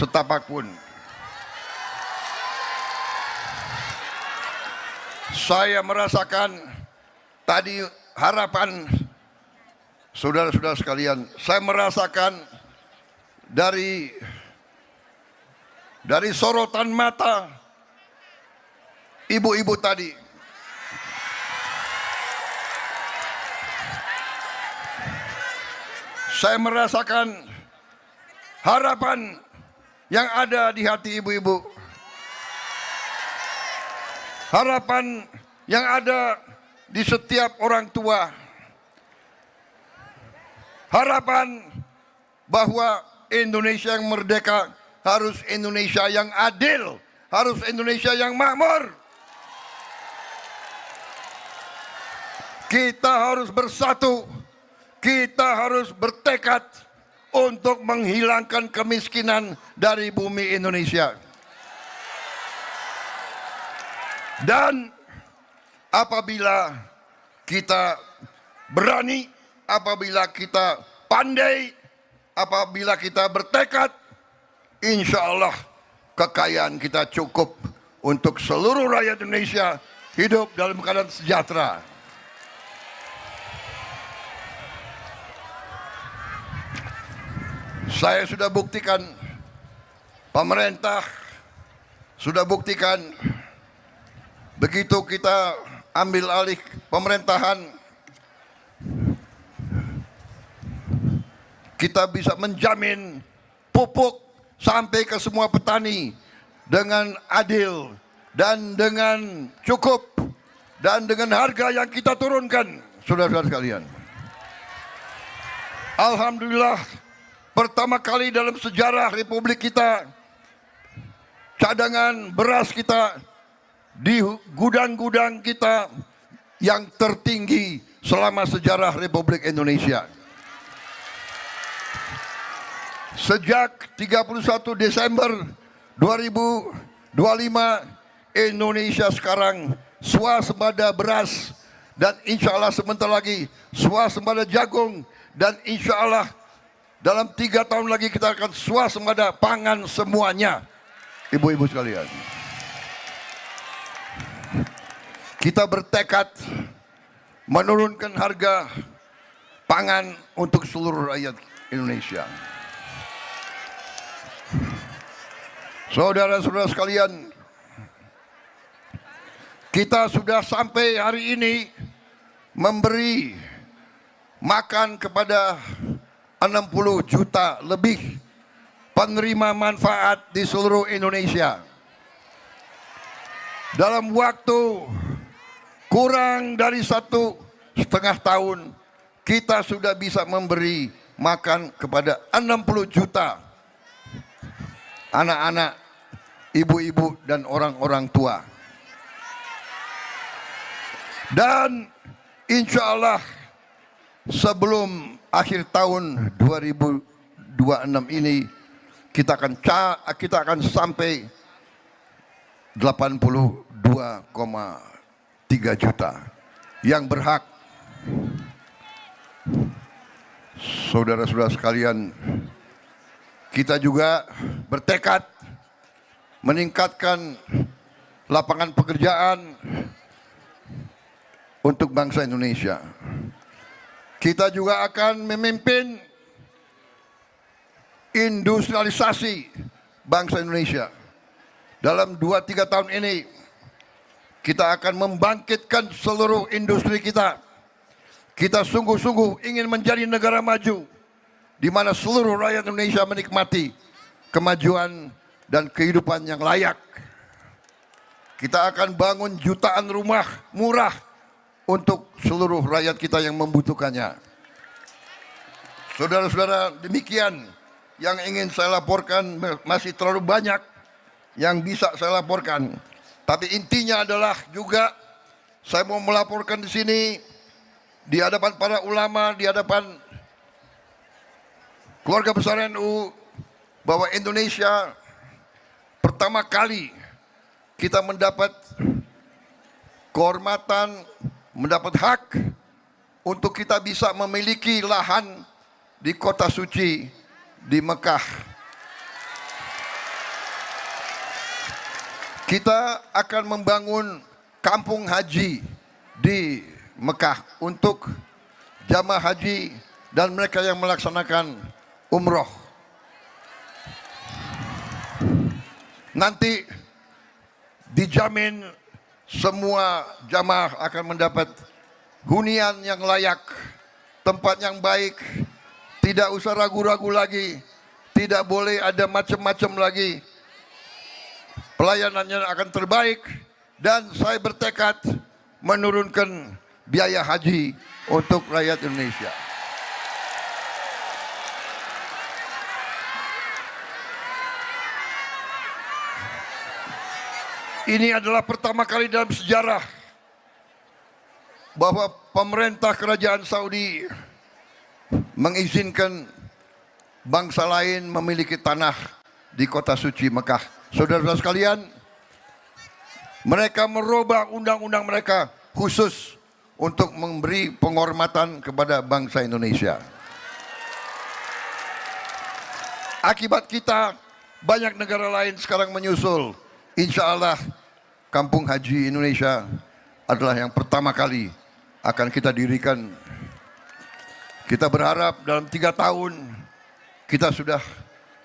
setapak pun. Saya merasakan tadi harapan saudara-saudara sekalian. Saya merasakan dari sorotan mata ibu-ibu tadi. Saya merasakan harapan yang ada di hati ibu-ibu. Harapan yang ada di setiap orang tua. Harapan bahwa Indonesia yang merdeka harus Indonesia yang adil, harus Indonesia yang makmur. Kita harus bersatu, kita harus bertekad untuk menghilangkan kemiskinan dari bumi Indonesia. Dan apabila kita berani, apabila kita pandai, apabila kita bertekad, insya Allah kekayaan kita cukup untuk seluruh rakyat Indonesia hidup dalam keadaan sejahtera. Saya sudah buktikan, pemerintah sudah buktikan, begitu kita ambil alih pemerintahan, kita bisa menjamin pupuk sampai ke semua petani dengan adil dan dengan cukup dan dengan harga yang kita turunkan, saudara-saudara sekalian. Alhamdulillah, pertama kali dalam sejarah Republik kita, cadangan beras kita di gudang-gudang kita yang tertinggi selama sejarah Republik Indonesia. Sejak 31 Desember 2025, Indonesia sekarang swasembada beras, dan insya Allah sebentar lagi swasembada jagung, dan insya Allah dalam 3 tahun lagi kita akan swasembada pangan semuanya, ibu-ibu sekalian. Kita bertekad menurunkan harga pangan untuk seluruh rakyat Indonesia. Saudara-saudara sekalian, kita sudah sampai hari ini memberi makan kepada 60 juta lebih penerima manfaat di seluruh Indonesia. Dalam waktu kurang dari 1,5 tahun, kita sudah bisa memberi makan kepada 60 juta anak-anak, ibu-ibu, dan orang-orang tua. Dan insya Allah sebelum akhir tahun 2026 ini kita akan sampai 82,3 juta yang berhak. Saudara-saudara sekalian, kita juga bertekad meningkatkan lapangan pekerjaan untuk bangsa Indonesia. Kita juga akan memimpin industrialisasi bangsa Indonesia. Dalam 2-3 tahun ini kita akan membangkitkan seluruh industri kita. Kita sungguh-sungguh ingin menjadi negara maju di mana seluruh rakyat Indonesia menikmati kemajuan dan kehidupan yang layak. Kita akan bangun jutaan rumah murah untuk seluruh rakyat kita yang membutuhkannya. Saudara-saudara, demikian yang ingin saya laporkan. Masih terlalu banyak yang bisa saya laporkan, tapi intinya adalah juga saya mau melaporkan di sini di hadapan para ulama, di hadapan keluarga besar NU, bahwa Indonesia pertama kali kita mendapat kehormatan, mendapat hak untuk kita bisa memiliki lahan di kota suci di Mekah. Kita akan membangun kampung haji di Mekah untuk jamaah haji dan mereka yang melaksanakan umroh. Nanti dijamin semua jamaah akan mendapat hunian yang layak, tempat yang baik, tidak usah ragu-ragu lagi, tidak boleh ada macam-macam lagi. Pelayanannya akan terbaik dan saya bertekad menurunkan biaya haji untuk rakyat Indonesia. Ini adalah pertama kali dalam sejarah bahwa pemerintah kerajaan Saudi mengizinkan bangsa lain memiliki tanah di kota suci Mekah. Saudara-saudara sekalian, mereka merubah undang-undang mereka khusus untuk memberi penghormatan kepada bangsa Indonesia. Akibat kita, banyak negara lain sekarang menyusul. Insya Allah, Kampung Haji Indonesia adalah yang pertama kali akan kita dirikan. Kita berharap dalam 3 tahun kita sudah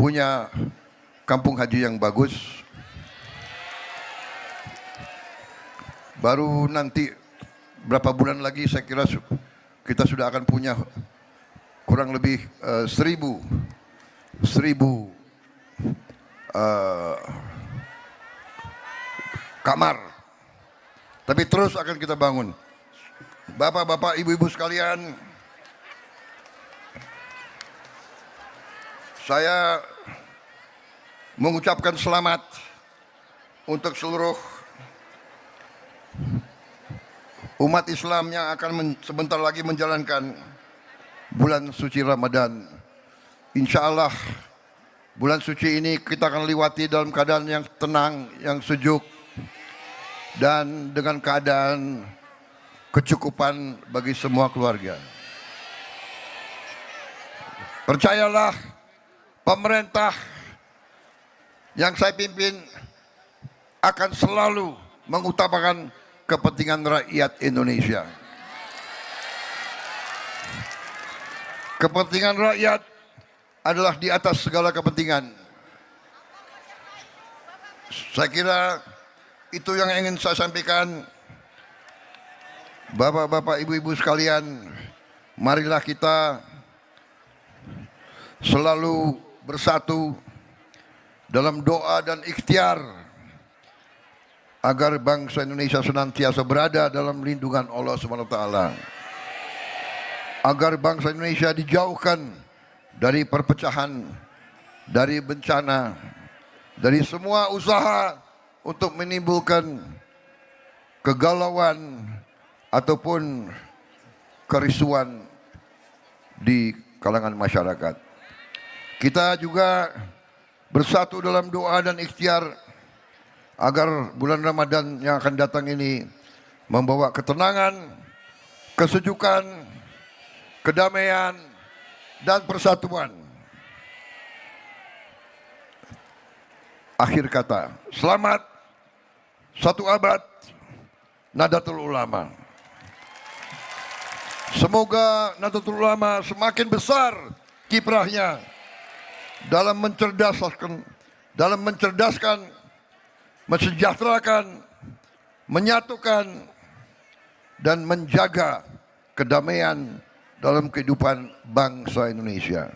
punya kampung haji yang bagus. Baru nanti berapa bulan lagi saya kira kita sudah akan punya kurang lebih 1.000 kamar. Tapi terus akan kita bangun. Bapak-bapak, ibu-ibu sekalian, saya mengucapkan selamat untuk seluruh umat Islam yang akan sebentar lagi menjalankan bulan suci Ramadan. Insya Allah bulan suci ini kita akan lewati dalam keadaan yang tenang, yang sejuk, dan dengan keadaan kecukupan bagi semua keluarga. Percayalah, pemerintah yang saya pimpin akan selalu mengutamakan kepentingan rakyat Indonesia. Kepentingan rakyat adalah di atas segala kepentingan. Saya kira itu yang ingin saya sampaikan. Bapak-bapak, ibu-ibu sekalian, marilah kita selalu bersatu dalam doa dan ikhtiar agar bangsa Indonesia senantiasa berada dalam lindungan Allah SWT. Agar bangsa Indonesia dijauhkan dari perpecahan, dari bencana, dari semua usaha untuk menimbulkan kegalauan ataupun kerisuan di kalangan masyarakat. Kita juga bersatu dalam doa dan ikhtiar agar bulan Ramadan yang akan datang ini membawa ketenangan, kesejukan, kedamaian, dan persatuan. Akhir kata, selamat 1 abad Nahdlatul Ulama. Semoga Nahdlatul Ulama semakin besar kiprahnya dalam mencerdaskan, mensejahterakan, menyatukan, dan menjaga kedamaian dalam kehidupan bangsa Indonesia.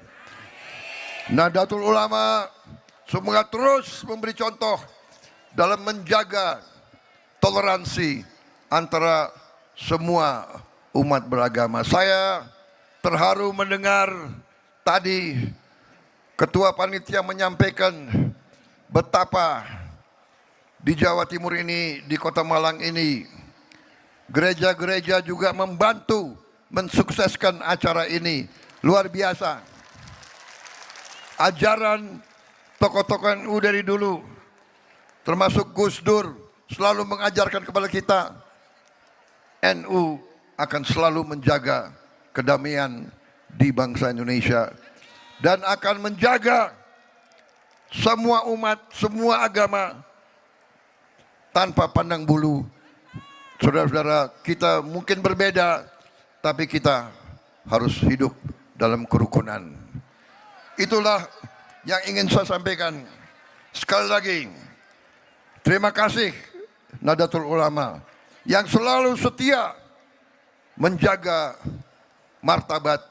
Nahdlatul Ulama semoga terus memberi contoh dalam menjaga toleransi antara semua umat beragama. Saya terharu mendengar tadi Ketua Panitia menyampaikan betapa di Jawa Timur ini, di Kota Malang ini, gereja-gereja juga membantu mensukseskan acara ini. Luar biasa. Ajaran tokoh-tokoh NU dari dulu, termasuk Gus Dur, selalu mengajarkan kepada kita, NU akan selalu menjaga kedamaian di bangsa Indonesia dan akan menjaga semua umat, semua agama tanpa pandang bulu. Saudara-saudara, kita mungkin berbeda, tapi kita harus hidup dalam kerukunan. Itulah yang ingin saya sampaikan. Sekali lagi, terima kasih Nahdlatul Ulama yang selalu setia menjaga martabat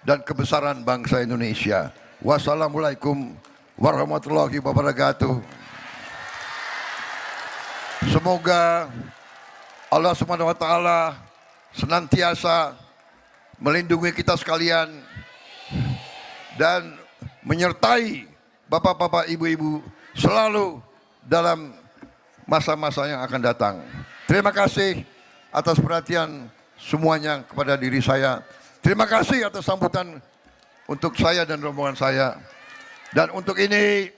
dan kebesaran bangsa Indonesia. Wassalamualaikum warahmatullahi wabarakatuh. Semoga Allah Subhanahu wa taala senantiasa melindungi kita sekalian dan menyertai bapak-bapak, ibu-ibu selalu dalam masa-masa yang akan datang. Terima kasih atas perhatian semuanya kepada diri saya. Terima kasih atas sambutan untuk saya dan rombongan saya. Dan untuk ini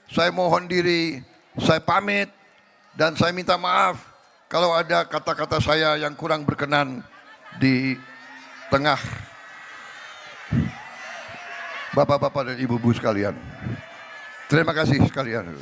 saya mohon diri, saya pamit, dan saya minta maaf kalau ada kata-kata saya yang kurang berkenan di tengah bapak-bapak dan ibu-ibu sekalian. Terima kasih sekalian.